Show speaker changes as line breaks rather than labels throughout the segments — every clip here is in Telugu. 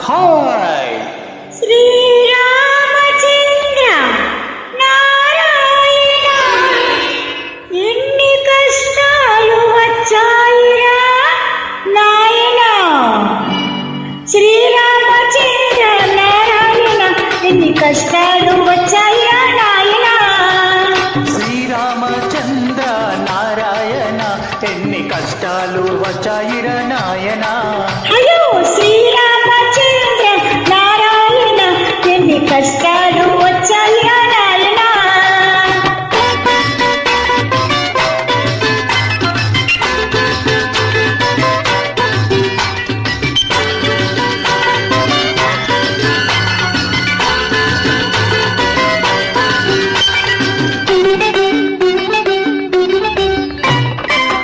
హాయ్
శ్రీరామచంద్ర నారాయణ ఎన్ని కష్టాలు వచ్చాయిరా నాయనా. శ్రీరామచంద్ర నారాయణ ఎన్ని కష్టాలు వచ్చాయిరా నాయనా.
శ్రీరామచంద్ర నారాయణ ఎన్ని కష్టాలు వచ్చాయిరా నాయనా.
అయ్యో శ్రీరామచంద్ర నారాయణ ఎన్ని కష్టాలు వచ్చాయిరా నాయనా.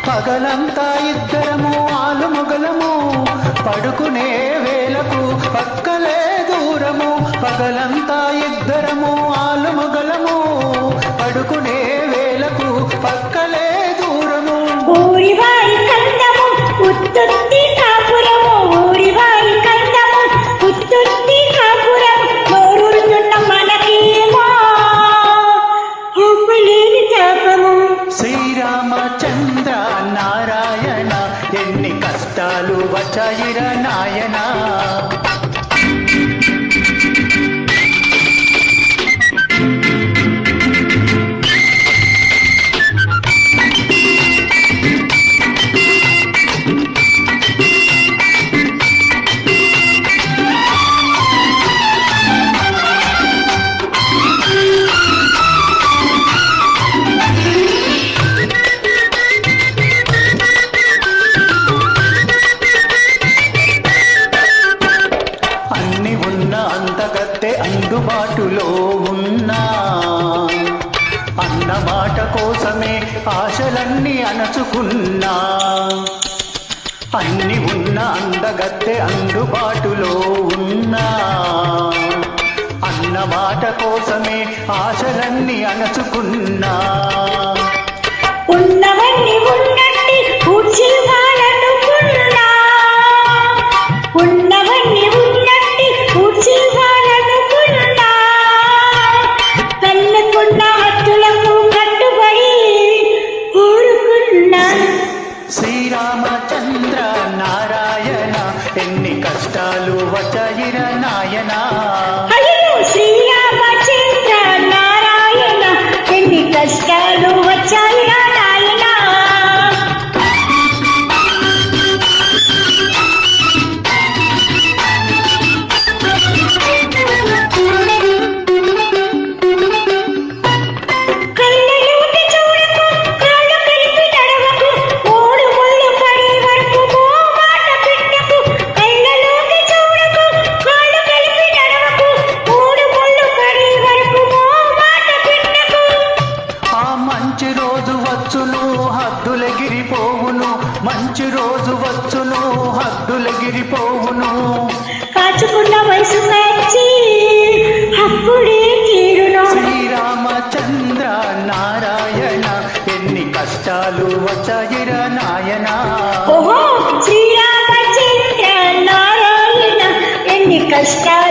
పగలంతా ఇద్దరము ఆలుమొగలము పడుకునే వేలకు పక్కలే దూరము. పగలంతా ఇద్దరము ఆలుమొగలము పడుకునే వేలకు పక్కలే దూరము.
ఊరివారి కందము ఉత్తుత్తి కాపురము, ఊరివారి కందము ఉత్తుత్తి కాపురం. నోరుతున్న మనకేమో ఆపలేని తాపము.
శ్రీరామచంద్ర నారాయణ ఎన్ని కష్టాలు వచ్చాయిరా నాయనా. అన్ని ఉన్న అంతకత్తే అందుబాటులో ఉన్నా అన్న మాట కోసమే ఆశలన్నీ అణచుకున్నా. అన్ని ఉన్న అందగత్తె అందుబాటులో ఉన్నా అన్న మాట కోసమే ఆశలన్నీ అణచుకున్నా.
ఉన్నవన్నీ ఉన్నట్టి కూర్చివాలనుకున్నా, ఉన్నవన్నీ ఉన్నట్టి కూర్చివాలనుకున్నా. కన్నుకున్న హద్దులకు కట్టుబడి ఊరుకున్నా.
శ్రీరామచంద్ర నారాయణ ఎన్ని కష్టాలు వచ్చాయిరా నాయనా.
అయ్యో శ్రీరామచంద్ర నారాయణ ఎన్ని కష్టాలు వచ్చాయిరా నాయనా. కళ్ళలోకి చూడకు, కాళ్ళు కలిపి నడవకు, మూడు ముళ్ళు పడే వరకు మోమాట పెట్టకు. కళ్ళలోకి చూడకు, కాళ్ళు కలిపి నడవకు, మూడు ముళ్ళు పడే వరకు మోమాట పెట్టకు.
ఆ మంచి రోజు వచ్చును హద్దులెగిరిపోవును, మంచి రోజు వచ్చును హద్దులెగిరిపోవును.
కాచుకున్న వయసు వచ్చి అప్పుడే తీరును.
శ్రీరామచంద్ర నారాయణ ఎన్ని కష్టాలు వచ్చాయిరా నాయనా.
ఓహో శ్రీరామచంద్ర నారాయణ ఎన్ని కష్టాలు